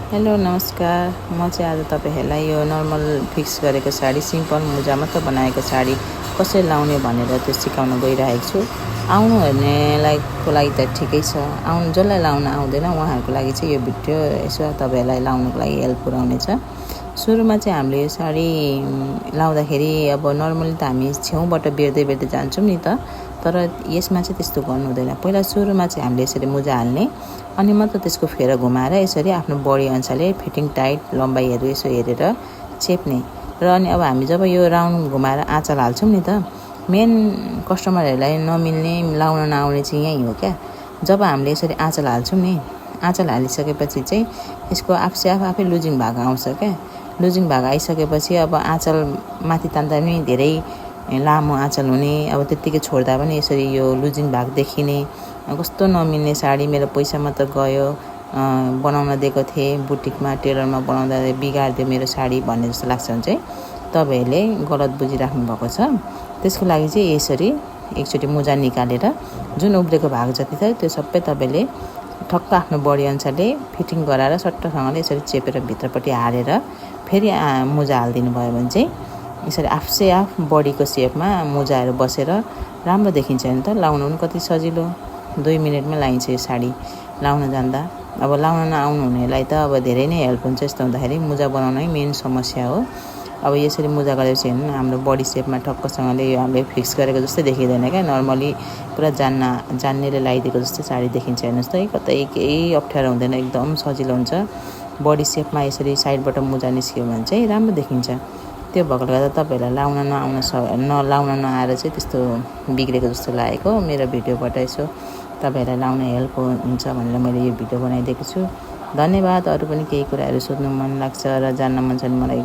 Hello नमस्कार। म चाहिँ आज तपाईहरुलाई यो नर्मल फिक्स गरेको साडी सिम्पल मुजा मात्र बनाएको साडी कसरी लाउने भनेर त्यो सिकाउन गइरहेको छु। आउनु हेर्नेलाई को लागि त ठिकै छ, आउनु जसलाई लाउन आउँदैन उहाँहरुको लागि चाहिँ यो भिडियो यसो तपाईहरुलाई लाउनको लागि हेल्प पुर्याउनेछ। सुरुमा चाहिँ हामीले यो साडी लाउँदाखेरि अब नर्मली त हामी छेउबाट बेर्दै जान्छौं नि त, तर यसमा चाहिँ त्यस्तो गर्नु हुँदैन। पहिला सुरुमा चाहिँ हामीले यसरी मुजा हाल्ने अनि मात्र त्यसको फेर घुमाएर यसरी आफ्नो बडी अनुसारले फिटिङ टाइट लम्बाइहरु यसो हेरेर चेप्ने। र अनि अब हामी जब यो राउन्ड घुमाएर आँचल हाल्छौं नि त, मेन कस्टमरहरुलाई नमिल्ने लाउन नआउने चाहिँ यही हो क्या। जब हामीले यसरी आँचल हाल्छौं नि, आँचल हालिसकेपछि चाहिँ यसको आफै लुजिङ भाग आउँछ क्या। लुजिङ भाग आइसकेपछि अब आँचल माथि तान्दा पनि धेरै लामो आँचल हुने, अब त्यतिकै छोड्दा पनि यसरी यो लुजिङ भाग देखिने। कस्तो नमिल्ने साडी, मेरो पैसा मात्र गयो। बनाउन दिएको थिए बुटिकमा, टेलरमा बनाउँदा बिगार्दियो मेरो साडी भन्ने जस्तो लाग्छ भने चाहिँ तपाईहरुले गलत बुझिराख्नु भएको छ। त्यसको लागि चाहिँ यसरी एकचोटी मुजा निकालेर जुन उब्रेको भाग जति छ त्यो सबै तपाईले ठक्क आफ्नो बडी अनुसारले फिटिङ गराएर सट्टसँगले यसरी चेपेर भित्रपट्टि हालेर फेरि मुजा हाल्दिनु भयो भने चाहिँ यसरी आफ बडीको शेपमा मुजाहरु बसेर राम्रो देखिन्छ नि त। लाउन पनि कति सजिलो, 2 मिनेटमा लाइन्छ यो साडी लाउन जान्दा। अब लाउन नआउनु हुनेलाई त अब धेरै नै हेल्प हुन्छ। यस्तो हुँदाखेरि मुजा बनाउनै मेन समस्या हो। अब यसरी मुजा गरेपछि हेर्नु हाम्रो बडी शेपमा ठक्कसँगले यो हामीले फिक्स गरेको जस्तै देखिदैन क्या। नर्मली पुरा जान्नेले लगाइदिएको जस्तै साडी देखिन्छ। हेर्नुस् त, कतै केही अप्ठ्यारो हुँदैन, एकदम सजिलो हुन्छ। बडी शेपमा यसरी साइडबाट मुजा निस्कियो भने चाहिँ राम्रो देखिन्छ। त्यो भएकोले गर्दा तपाईहरुलाई लाउन नआएर चाहिँ त्यस्तो बिग्रेको जस्तो लागेको। मेरो भिडियोबाट यसो तपाईहरुलाई लाउन हेल्प हुन्छ भनेर मैले यो भिडियो बनाइदिएको छु। धन्यवाद। अरु पनि केही कुराहरु सोध्न मन लाग्छ र जान्न मन छ भने मलाई